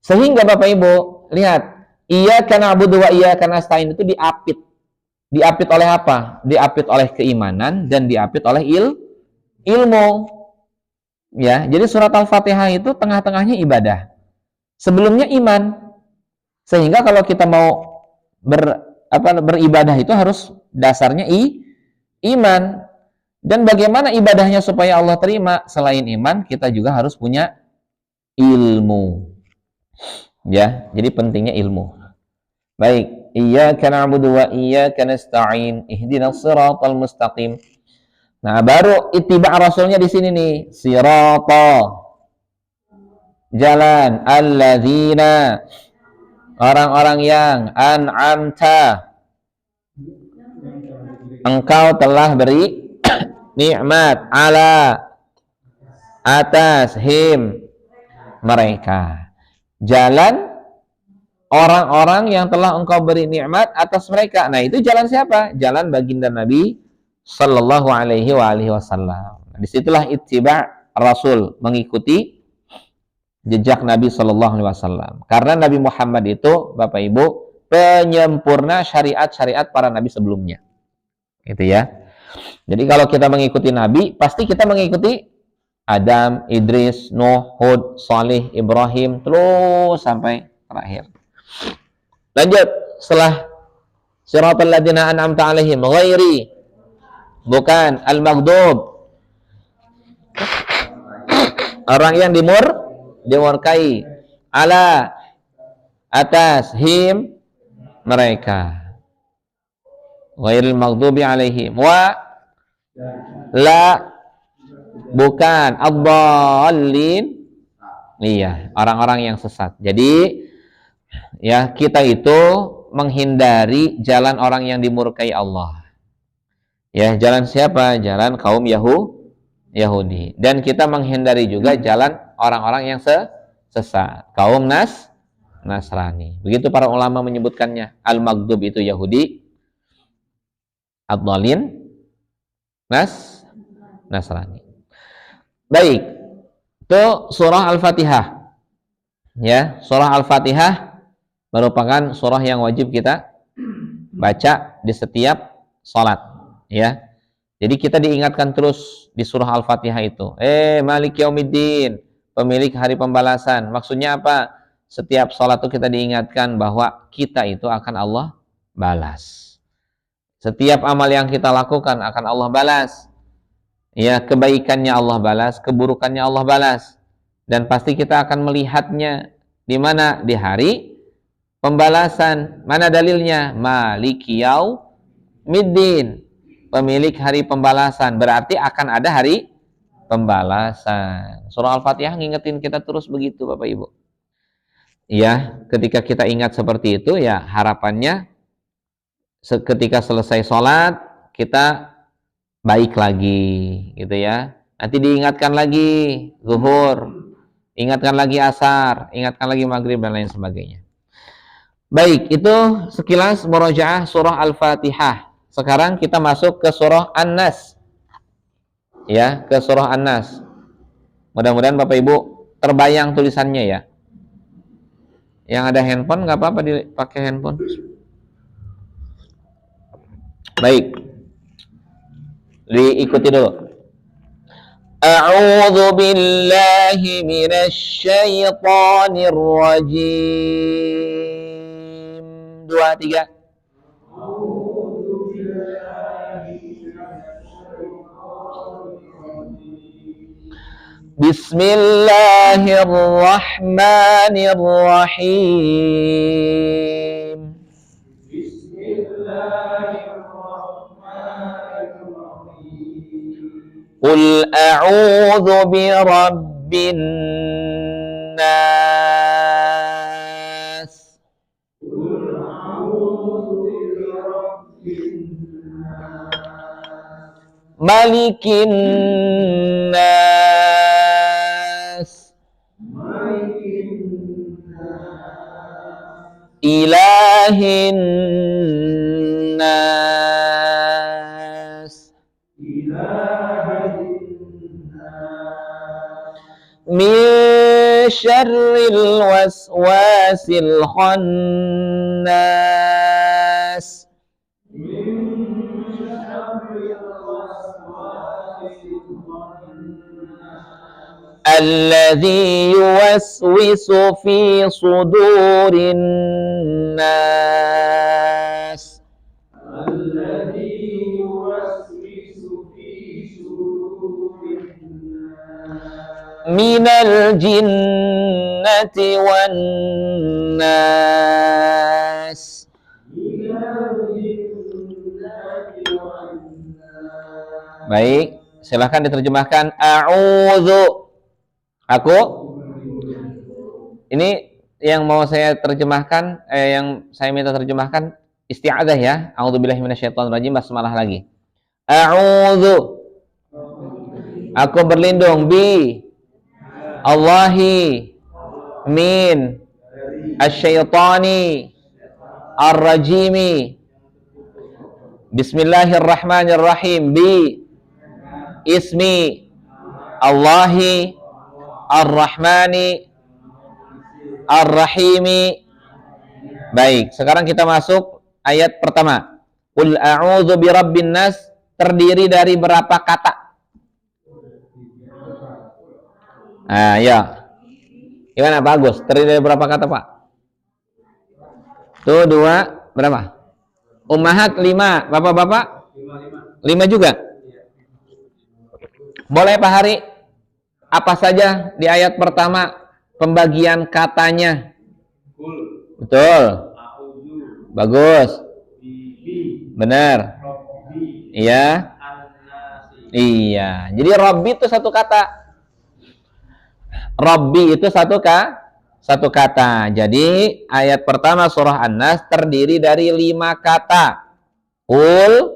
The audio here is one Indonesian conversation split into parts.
Sehingga Bapak Ibu, lihat, iyyaka na'budu wa iyyaka nasta'in itu diapit. Diapit oleh apa? Diapit oleh keimanan dan diapit oleh ilmu. Ya, jadi surat Al-Fatihah itu tengah-tengahnya ibadah. Sebelumnya iman. Sehingga kalau kita mau beribadah itu harus dasarnya iman. Dan bagaimana ibadahnya supaya Allah terima? Selain iman, kita juga harus punya ilmu. Ya, jadi pentingnya ilmu. Baik, iyyaka na'budu wa iyyaka nasta'in, ihdinas siratal mustaqim. Nah, baru ittiba' rasulnya di sini nih, sirata, jalan, alladzina, orang-orang yang an'amta, engkau telah beri nikmat, ala, atas, him, mereka. Jalan orang-orang yang telah engkau beri nikmat atas mereka. Nah, itu jalan siapa? Jalan baginda Nabi sallallahu alaihi wasallam. Disitulah ittiba' Rasul, mengikuti jejak Nabi sallallahu alaihi wasallam. Karena Nabi Muhammad itu, Bapak Ibu, penyempurna syariat-syariat para nabi sebelumnya. Gitu ya. Jadi kalau kita mengikuti nabi, pasti kita mengikuti Adam, Idris, Nuh, Hud, Salih, Ibrahim, terus sampai terakhir. Lanjut, setelah siratal ladzina an'amta 'alaihim ghairi, bukan al-maghdub, orang yang dimurkai, ala, atas, him, mereka, ghairil maghdubi 'alaihim, wa la, bukan ad-dallin, iya, orang-orang yang sesat. Jadi ya, kita itu menghindari jalan orang yang dimurkai Allah. Ya, jalan siapa? Jalan kaum Yahudi. Dan kita menghindari juga jalan orang-orang yang sesat, kaum Nasrani. Begitu para ulama menyebutkannya. Al-Maghdub itu Yahudi, ad-dallin Nasrani. Baik. Itu surah Al-Fatihah. Ya, surah Al-Fatihah merupakan surah yang wajib kita baca di setiap salat, ya. Jadi kita diingatkan terus di surah Al-Fatihah itu, Malik Yaumiddin, pemilik hari pembalasan. Maksudnya apa? Setiap salat itu kita diingatkan bahwa kita itu akan Allah balas. Setiap amal yang kita lakukan akan Allah balas. Ya, kebaikannya Allah balas, keburukannya Allah balas. Dan pasti kita akan melihatnya di mana? Di hari pembalasan. Mana dalilnya? Maliki yaumiddin, pemilik hari pembalasan. Berarti akan ada hari pembalasan. Surah Al-Fatihah ngingetin kita terus begitu, Bapak Ibu. Ya, ketika kita ingat seperti itu, ya harapannya ketika selesai sholat kita baik lagi, gitu ya. Nanti diingatkan lagi zuhur, ingatkan lagi asar, ingatkan lagi maghrib dan lain sebagainya. Baik, itu sekilas murojaah surah Al-Fatihah. Sekarang kita masuk ke surah An-Nas. Ya, ke surah An-Nas. Mudah-mudahan Bapak Ibu terbayang tulisannya ya. Yang ada handphone nggak apa-apa dipakai handphone. Baik. Diikuti dulu. A'udzu billahi minasy syaithanir rajim. 2, 3. Bismillahirrahmanirrahim. Qul a'udzu birabbin nas. Malikin nas. Ilahin nas. Min syarril waswasil khannas. Alladzi yuwaswisu fi sudurin nas. Alladzi yuwaswisu fi sudurin nas. Minal jinnati wan nas. Baik, silahkan diterjemahkan. A'udzu. Aku. Ini yang mau saya terjemahkan, yang saya minta terjemahkan isti'adzah ya. A'udzubillahi minasyaitonirrajim, basmalah lagi. A'udzu. Aku berlindung bi Allahi min asyaitani ar-rajimi. Bismillahirrahmanirrahim. Bi ismi Allahi ar-Rahmani ar-Rahimi. Baik, sekarang kita masuk ayat pertama. Qul a'udzu birabbin nas terdiri dari berapa kata? Ah, ya. Gimana Pak Agus? Terdiri dari berapa kata, Pak? Tuh, 2, berapa? Ummahat 5, Bapak-bapak? 5 juga? Boleh Pak Hari? Apa saja di ayat pertama pembagian katanya? Betul. Bagus. Benar. Iya. Iya. Jadi Rabbi itu satu kata. Rabbi itu satu kata. Jadi ayat pertama surah An-Nas terdiri dari 5 kata. Qul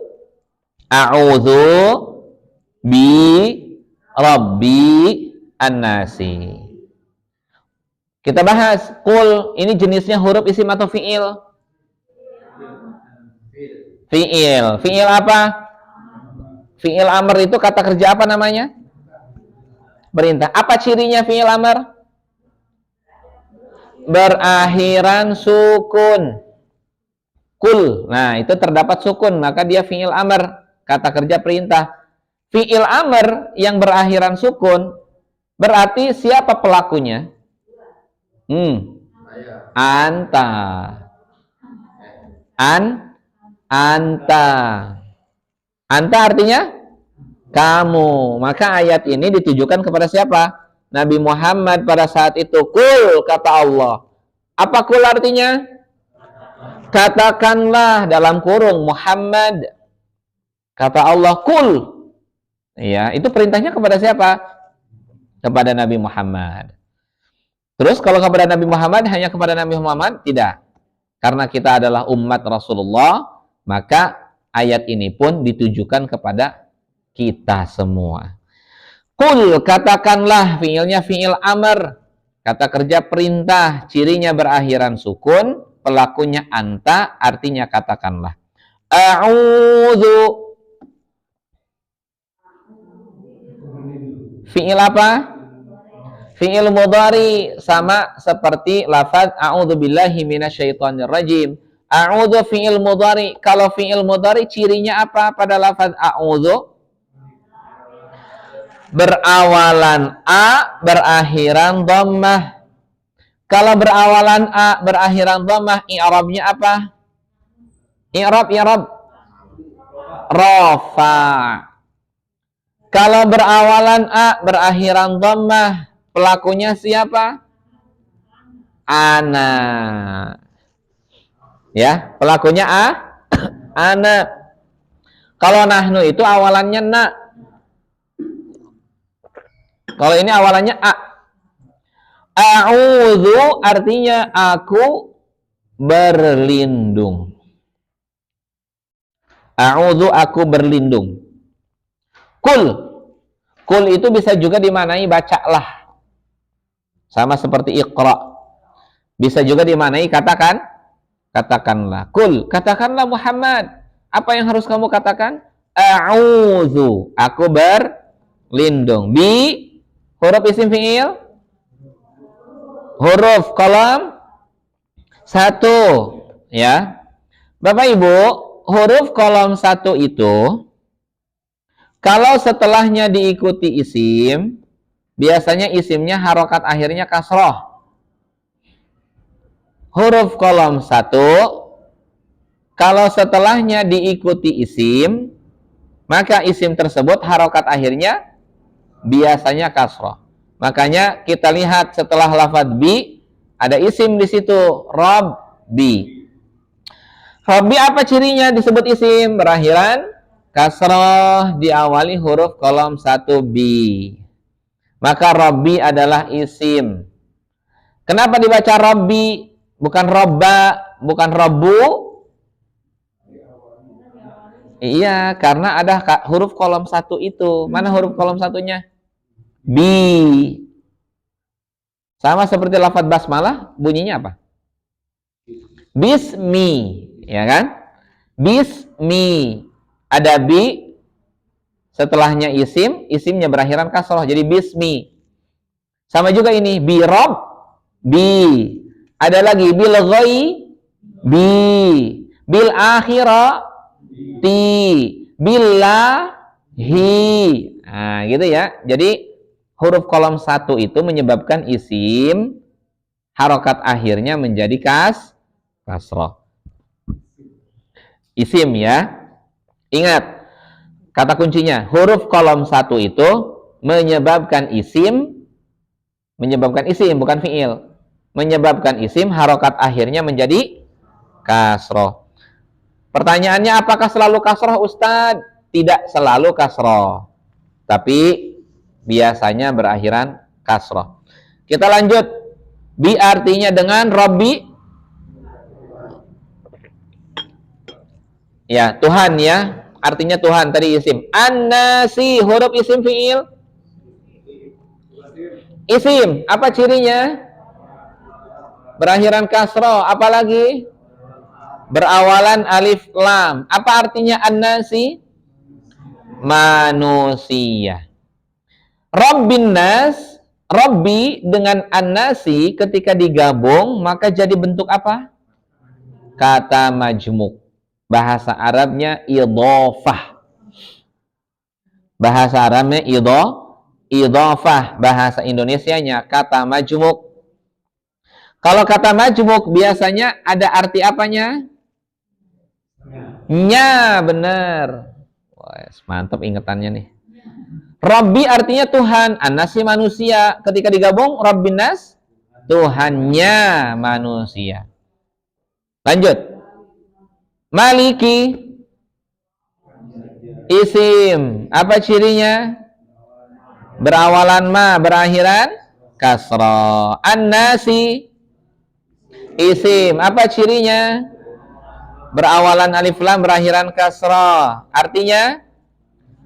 a'udzu bi Rabbi An-Nasi. Kita bahas qul ini jenisnya huruf isim atau fi'il? Fi'il. Fi'il apa? Fi'il amr itu kata kerja apa namanya? Perintah. Apa cirinya fi'il amr? Berakhiran sukun. Kul. Nah, itu terdapat sukun, maka dia fi'il amr, kata kerja perintah. Fi'il amr yang berakhiran sukun berarti siapa pelakunya? Anta. Anta. Anta artinya kamu. Maka ayat ini ditujukan kepada siapa? Nabi Muhammad pada saat itu. Kul, kata Allah. Apa kul artinya? Katakanlah dalam kurung Muhammad. Kata Allah kul. Ya, itu perintahnya kepada siapa? Kepada Nabi Muhammad. Terus kalau kepada Nabi Muhammad hanya kepada Nabi Muhammad? Tidak. Karena kita adalah umat Rasulullah, maka ayat ini pun ditujukan kepada kita semua. Qul, katakanlah, fiilnya fiil amr, kata kerja perintah, cirinya berakhiran sukun, pelakunya anta, artinya katakanlah. A'udzu. Fiil apa? Fiil mudhari, sama seperti lafaz a'udzu billahi minasyaitonir rajim. A'udzu fiil mudhari. Kalau fiil mudhari cirinya apa pada lafaz a'udzu? Berawalan a, berakhiran dhammah. Kalau berawalan a, berakhiran dhammah, i'rabnya apa? I'rab rafa. Kalau berawalan a, berakhiran dhammah, pelakunya siapa? Ana. Ya, pelakunya ana. Kalau nahnu itu awalannya na. Kalau ini awalannya a. A'udzu artinya aku berlindung. A'udzu, aku berlindung. Kul. Kul itu bisa juga dimaknai bacalah. Sama seperti iqra. Bisa juga dimaknai katakanlah. Kul, katakanlah Muhammad. Apa yang harus kamu katakan? A'udzu, aku berlindung. Bi huruf isim fi'il? huruf kolom 1, ya. Bapak Ibu, huruf kolom 1 itu kalau setelahnya diikuti isim, biasanya isimnya harokat akhirnya kasroh. Huruf kolom 1 kalau setelahnya diikuti isim, maka isim tersebut harokat akhirnya biasanya kasroh. Makanya kita lihat setelah lafadz bi, ada isim di situ, Rabbi. Rabbi apa cirinya disebut isim? Berakhiran kasroh, diawali huruf kolom 1 bi. Maka Rabbi adalah isim. Kenapa dibaca Rabbi? Bukan Robba, bukan Robbu? Iya, karena ada huruf kolom 1 itu. Mana huruf kolom satunya? Bi. Sama seperti lafadz basmalah, bunyinya apa? Bismi, ya kan? Bismi. Ada bi, setelahnya isim, isimnya berakhiran kasroh, jadi bismi. Sama juga ini, bi rob, bi. Ada lagi bil ghoi, bi. Bil akhirah, ti. Billahi. Nah, gitu ya. Jadi huruf kolom 1 itu menyebabkan isim harokat akhirnya menjadi kasroh. Isim ya. Ingat, kata kuncinya, huruf kolom 1 itu menyebabkan isim, bukan fiil. Menyebabkan isim harokat akhirnya menjadi kasroh. Pertanyaannya, apakah selalu kasroh, Ustadz? Tidak selalu kasroh, tapi biasanya berakhiran kasroh. Kita lanjut. Bi artinya dengan Robbi. Ya, Tuhan ya. Artinya Tuhan, tadi isim. An-nasi, huruf isim fiil. Isim, apa cirinya? Berakhiran kasroh. Apalagi? Berawalan alif lam. Apa artinya an-nasi? Manusia. Rabbin nas, Rabbi dengan an-nasi ketika digabung maka jadi bentuk apa? Kata majmuk. Bahasa Arabnya idhofah. Bahasa Arabnya idhofah. Bahasa Indonesianya kata majmuk. Kalau kata majmuk biasanya ada arti apanya? Nya, benar. Wah, mantap ingetannya nih. Rabbi artinya Tuhan, an-nasi manusia. Ketika digabung, Rabbin nas, Tuhannya manusia. Lanjut. Maliki, isim. Apa cirinya? Berawalan ma, berakhiran kasroh. An-nasi, isim. Apa cirinya? Berawalan alif lam, berakhiran kasroh. Artinya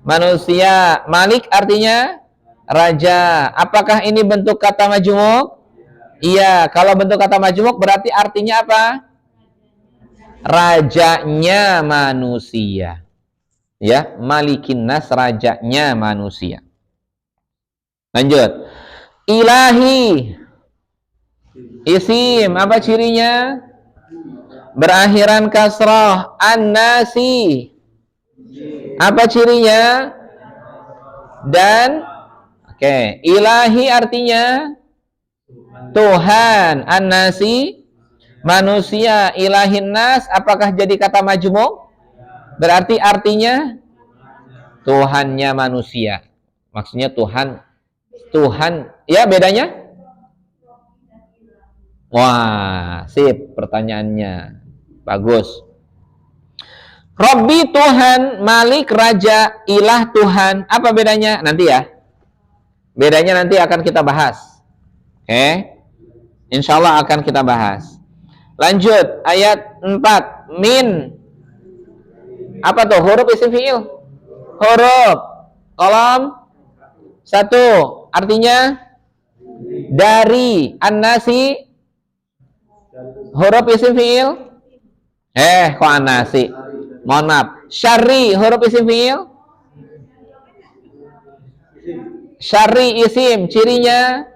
manusia. Malik artinya raja. Apakah ini bentuk kata majmuk? Iya. Kalau bentuk kata majmuk berarti artinya apa? Rajanya manusia. Ya, Malikin nas, rajanya manusia. Lanjut. Ilahi, isim. Apa cirinya? Berakhiran kasroh. An-nasi, apa cirinya? Dan ilahi artinya Tuhan, an-nasi manusia, ilahin nas apakah jadi kata majmuk? Berarti artinya Tuhannya manusia. Maksudnya Tuhan ya, bedanya? Wah, sip pertanyaannya. Bagus. Rabbi Tuhan, Malik raja, ilah Tuhan. Apa bedanya? Nanti ya. Bedanya nanti akan kita bahas. Insya Allah akan kita bahas. Lanjut, ayat 4. Min. Apa tuh? Huruf isim fi'il. Huruf. Kolom 1. Artinya dari. An-nasi. Huruf isim fi'il. Kok an-nasi? Mohon maaf. Syarri, huruf isim fi'il. Syarri isim, cirinya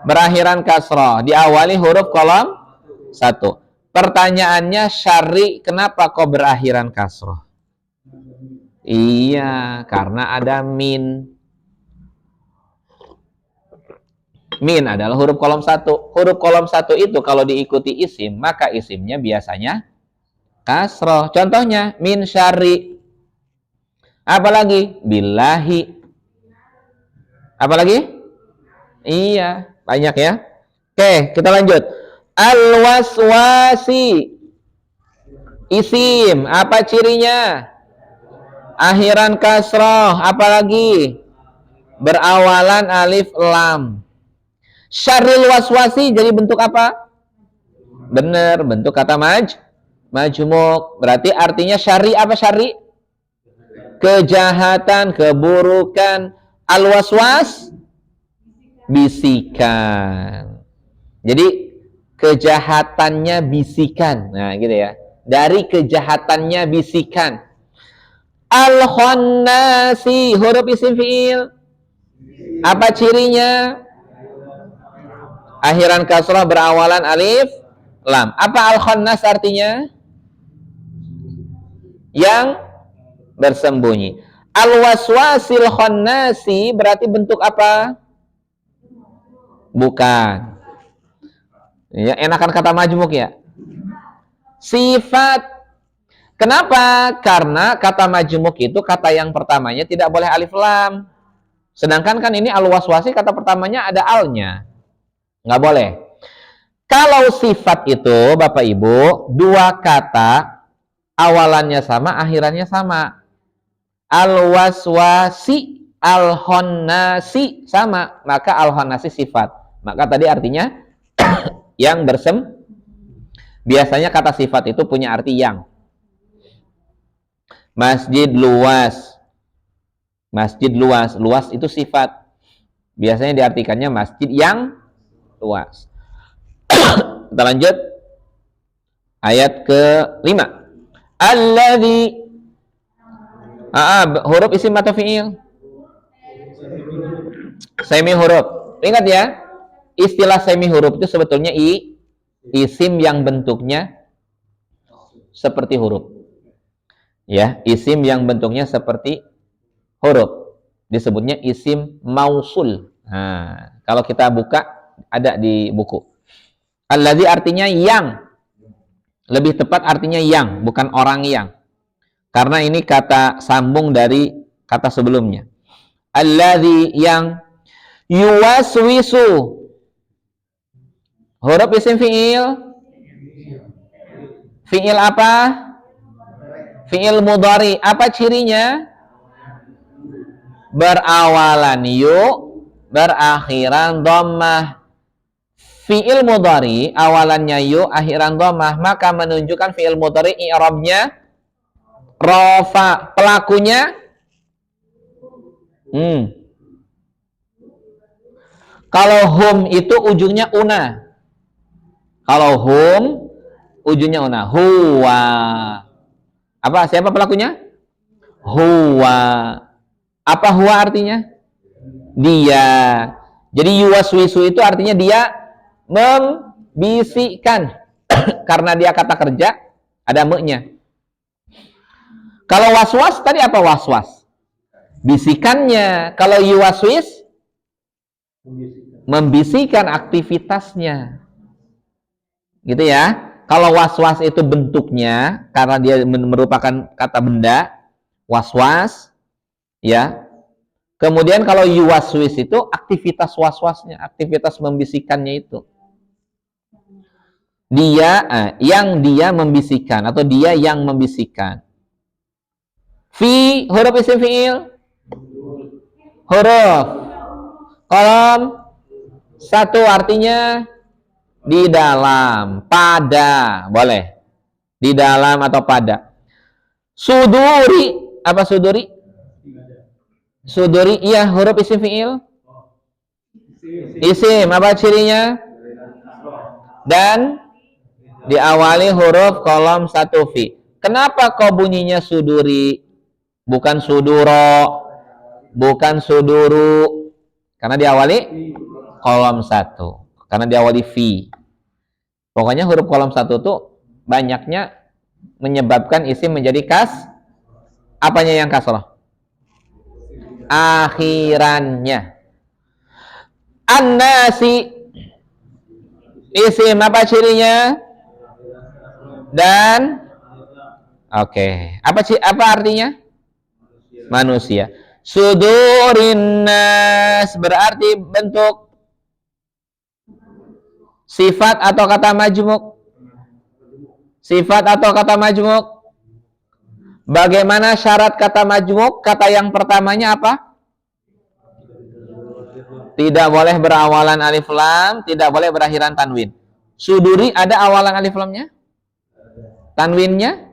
berakhiran kasroh, diawali huruf kolom 1. Pertanyaannya, syarri, kenapa kok berakhiran kasroh? Iya, karena ada min. Min adalah huruf kolom 1. Huruf kolom 1 itu kalau diikuti isim, maka isimnya biasanya kasroh. Contohnya, min syarri. Apalagi? Billahi. Apalagi? Iya, banyak ya. Oke, kita lanjut. Al-waswasi. Isim, apa cirinya? Akhiran kasroh. Apalagi? Berawalan alif lam. Syarril waswasi jadi bentuk apa? Bener, bentuk kata majmuk. Berarti artinya syarri apa syarri? Kejahatan, keburukan. Al-waswas, bisikan. Jadi kejahatannya bisikan. Nah, gitu ya. Dari kejahatannya bisikan. Al-khannasi, huruf isim fi'il. Apa cirinya? Akhiran kasrah berawalan alif lam. Apa al-khannas artinya? Yang bersembunyi. Al-waswasil khannasi berarti bentuk apa? Bukan. Ya, enakan kata majmuk ya. Sifat. Kenapa? Karena kata majmuk itu kata yang pertamanya tidak boleh alif lam. Sedangkan kan ini al-waswasi kata pertamanya ada alnya. Nggak boleh. Kalau sifat itu, Bapak Ibu, dua kata, awalannya sama, akhirannya sama. Al-waswasi, al-khonnasi, sama. Maka al-khonnasi sifat. Maka tadi artinya, yang biasanya kata sifat itu punya arti yang. Masjid luas. Masjid luas. Luas itu sifat. Biasanya diartikannya masjid yang luas. Kita lanjut ayat ke-5. Alladzi, huruf isim atau fi'il? Semi huruf. Ingat ya, istilah semi huruf itu sebetulnya isim yang bentuknya seperti huruf. Ya, isim yang bentuknya seperti huruf disebutnya isim mausul. Nah, kalau kita buka ada di buku. Alladzi artinya yang. Lebih tepat artinya yang, bukan orang yang. Karena ini kata sambung dari kata sebelumnya. Alladzi yang yuwaswisu. Huruf isim fi'il. Fi'il apa? Fi'il mudhari. Apa cirinya? Berawalan yu, berakhiran dhammah. Fi'il mudhari awalannya yu, akhiran dhammah, maka menunjukkan fi'il mudhari i'rabnya rafa. Pelakunya kalau hum itu ujungnya una. Kalau hum ujungnya una. Huwa. Apa? Siapa pelakunya? Huwa. Apa huwa artinya? Dia. Jadi yuwaswisu itu artinya dia membisikkan. Karena dia kata kerja, ada me-nya. Kalau waswas tadi apa waswas? Bisikannya. Kalau yuwaswis, membisikkan aktivitasnya. Gitu ya. Kalau waswas itu bentuknya, karena dia merupakan kata benda, waswas, ya. Kemudian kalau yuwaswis itu aktivitas waswasnya, aktivitas membisikkannya itu. Dia, yang dia membisikkan atau dia yang membisikkan. Fi, huruf isim fi'il. Huruf kolom 1 artinya di dalam, pada, boleh. Di dalam atau pada. Suduri, apa suduri? Suduri, iya, huruf isim fi'il. Isim, apa cirinya? Dan diawali huruf kolom 1 fi. Kenapa kok bunyinya suduri? Bukan suduro, bukan suduru. Karena diawali kolom 1 karena diawali fi. Pokoknya huruf kolom 1 tuh banyaknya menyebabkan isim menjadi apanya yang kasroh? Akhirannya. An-nasi isim apa cirinya? Dan apa artinya? Manusia. Sudurin nas berarti bentuk sifat atau kata majmuk? Sifat atau kata majmuk? Bagaimana syarat kata majmuk? Kata yang pertamanya apa? Tidak boleh berawalan alif lam, tidak boleh berakhiran tanwin. Suduri ada awalan alif lamnya? Tanwinnya?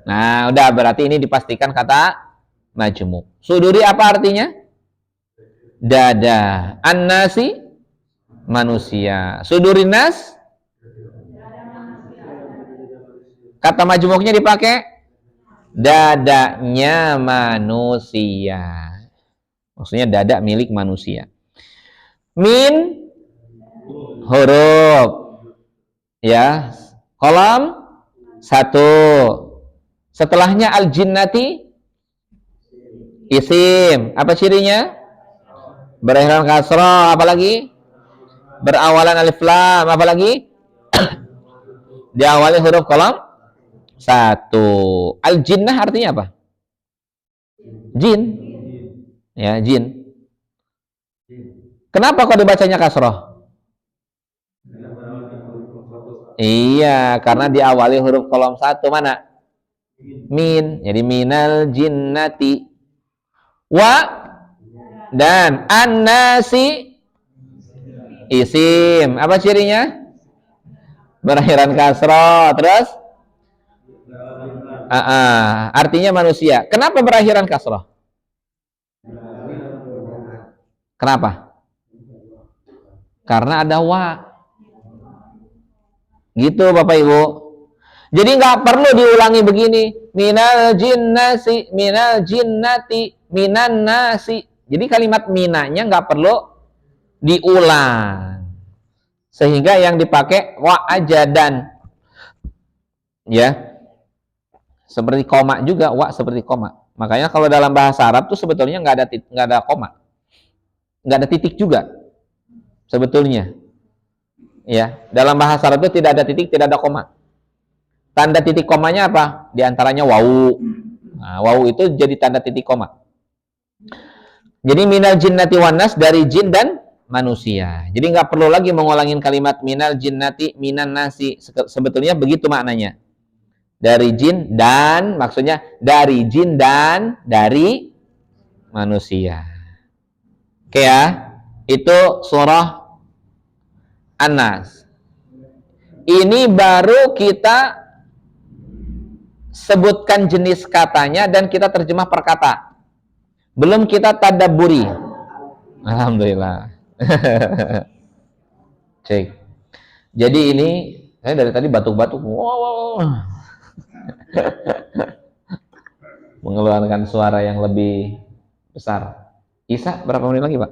Nah, udah berarti ini dipastikan kata majmuk. Suduri apa artinya? Dada. An-nasi manusia. Sudurin nas kata majmuknya dipakai dadanya manusia. Maksudnya dada milik manusia. Min huruf ya, kolom 1. Setelahnya al-jinnati isim. Apa cirinya? Berakhiran kasroh. Apalagi? Berawalan alif lam. Apalagi? Diawali huruf kolom 1. Al-jinnah artinya apa? Jin. Ya, jin. Kenapa kok dibacanya kasroh? Iya, karena diawali huruf kolom 1. Mana? Min. Jadi minal jinnati. Wa dan an-nasi isim. Apa cirinya? Berakhiran kasroh. Terus? Artinya manusia. Kenapa berakhiran kasroh? Kenapa? Karena ada wa. Gitu Bapak Ibu. Jadi nggak perlu diulangi begini. Minal jinnati, minal jinnati, minan nasi. Jadi kalimat minanya nggak perlu diulang. Sehingga yang dipakai wa aja dan. Ya. Seperti koma juga, wa seperti koma. Makanya kalau dalam bahasa Arab tuh sebetulnya nggak ada koma. Nggak ada titik juga. Sebetulnya. Ya, dalam bahasa Arab itu tidak ada titik, tidak ada koma. Tanda titik komanya apa? Di antaranya wawu. Nah, wawu itu jadi tanda titik koma. Jadi minal jinnati wan nas dari jin dan manusia. Jadi nggak perlu lagi mengulangin kalimat minal jinnati minan nasi. Sebetulnya begitu maknanya. Dari jin dan, maksudnya dari jin dan dari manusia. Oke ya, itu surah An-Nas. Ini baru kita sebutkan jenis katanya dan kita terjemah per kata. Belum kita tadabburi. Alhamdulillah. Cek. Jadi ini saya dari tadi batuk-batuk. Wow. Mengeluarkan suara yang lebih besar. Isa, berapa menit lagi, Pak?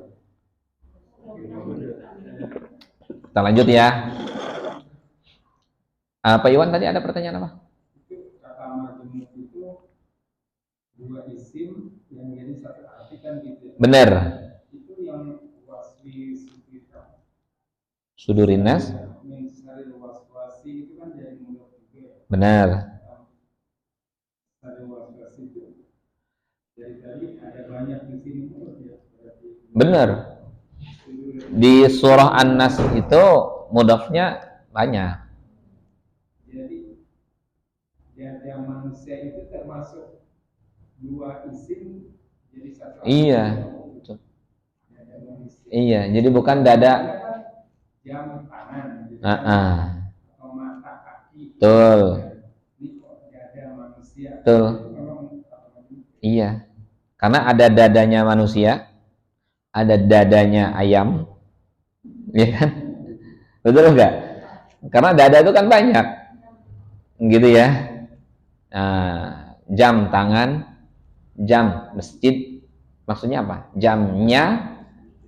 Kita lanjut ya. Pak Iwan tadi ada pertanyaan apa? Kata majemuk itu dua isim yang jadi satu arti kan gitu. Benar. Itu yang wasfi sufita. Sudurinas. Misalnya waswasi itu kan jadi mudah juga. Benar. Ada waswasi itu. Jadi tadi ada banyak di sini ya. Benar. Di surah An-Nas itu mudhafnya banyak. Jadi yang manusia itu termasuk dua isim jadi satu. Iya. Iya, jadi bukan dada. Jam tangan. Atau mata kaki. Betul. Ini dada manusia. Betul. Iya. Karena ada dadanya manusia, ada dadanya ayam. Iya kan? Betul enggak? Karena dada itu kan banyak. Gitu ya. Nah, jam tangan, jam masjid, maksudnya apa? Jamnya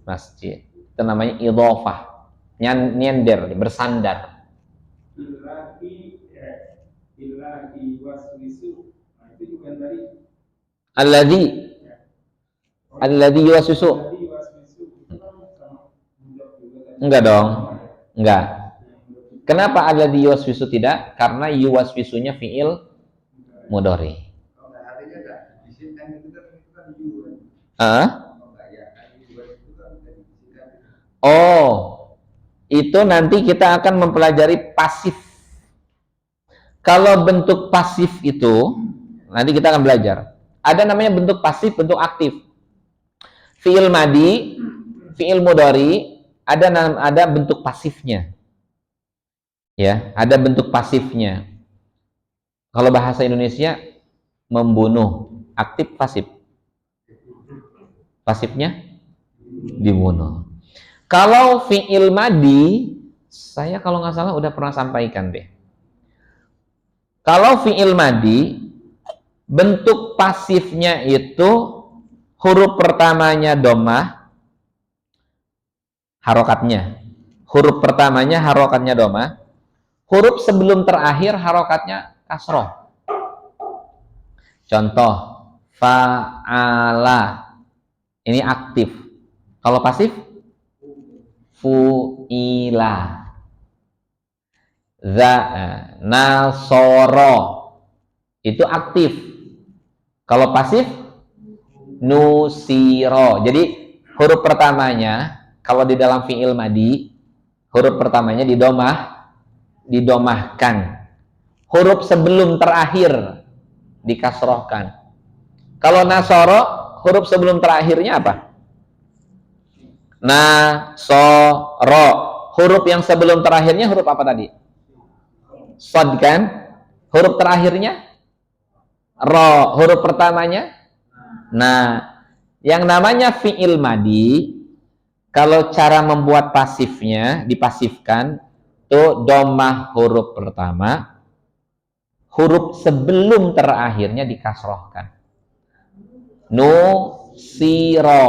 masjid. Itu namanya idhofah. Nyender, bersandar. Ilahi waswisu. Nah, itu juga tadi. Alladzi yuwaswisu. Enggak dong. Enggak. Kenapa alladzi yuwaswisu tidak? Karena yuwaswisunya fiil mudhari. Oh, itu nanti kita akan mempelajari pasif. Kalau bentuk pasif itu nanti kita akan belajar. Ada namanya bentuk pasif, bentuk aktif. Fiil madi, fiil mudhari, ada bentuk pasifnya. Ya, ada bentuk pasifnya. Kalau bahasa Indonesia membunuh, aktif pasif. Pasifnya dibunuh. Kalau fiil madi, saya kalau nggak salah udah pernah sampaikan deh. Kalau fiil madi, bentuk pasifnya itu huruf pertamanya dhammah, harokatnya. Huruf pertamanya harokatnya dhammah. Huruf sebelum terakhir harokatnya kasroh. Contoh, fa'ala. Ini aktif. Kalau pasif, fu'ila. Nasoro. Itu aktif. Kalau pasif, nusiro. Jadi huruf pertamanya, kalau di dalam fi'il madi, huruf pertamanya didomahkan. Huruf sebelum terakhir dikasrohkan. Kalau nasoro, huruf sebelum terakhirnya apa? Nasoro. Huruf yang sebelum terakhirnya huruf apa tadi? Sod kan? Huruf terakhirnya ro. Huruf pertamanya nah. Yang namanya fi'il madi, kalau cara membuat pasifnya, dipasifkan, itu dhammah huruf pertama, huruf sebelum terakhirnya dikasrohkan. Nusiro.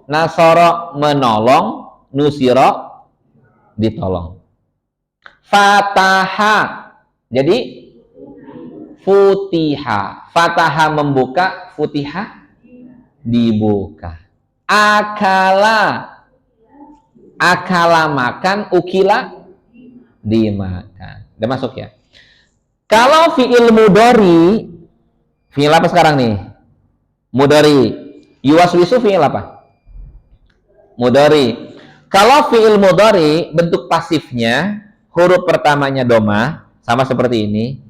Nasoro menolong, nusiro ditolong. Fataha. Jadi futiha. Fataha membuka, futiha dibuka. Akala. Akala makan, ukila dimakan. Udah masuk ya? Kalau fi'il mudhari, fi'il apa sekarang nih? Mudhari. Yuwaswisu fi'il apa? Mudhari. Kalau fi'il mudhari, bentuk pasifnya huruf pertamanya dhammah, sama seperti ini.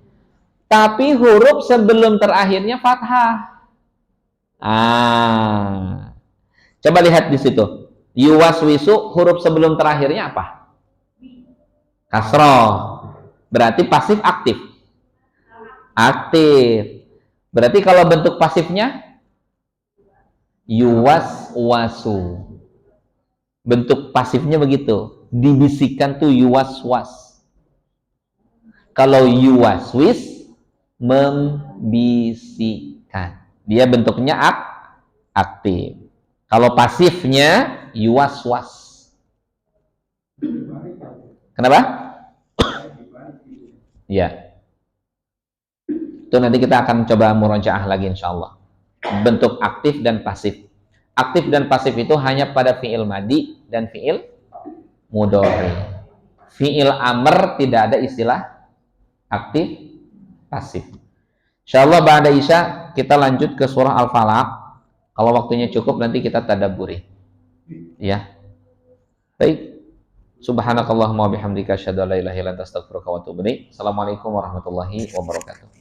Tapi huruf sebelum terakhirnya fathah. Coba lihat di situ. Yuwaswisu huruf sebelum terakhirnya apa? Kasroh. Berarti pasif aktif. Aktif. Berarti kalau bentuk pasifnya yuwaswasu. Bentuk pasifnya begitu. Dibisikkan tuh yuwaswas. Kalau yuwaswis membisikkan. Dia bentuknya aktif. Kalau pasifnya yuwaswas. Kenapa? Ya. Itu nanti kita akan coba murojaah lagi insyaallah. Bentuk aktif dan pasif. Aktif dan pasif itu hanya pada fi'il madi dan fi'il mudhari. Fi'il amr tidak ada istilah aktif, pasif. Insyaallah ba'da isya kita lanjut ke surah Al-Falaq. Kalau waktunya cukup nanti kita tadabburi. Ya. Baik. Subhanakallahumma wa bihamdika asyhadu an la ilaha illa anta astaghfiruka wa atubu ilaik. Assalamualaikum warahmatullahi wabarakatuh.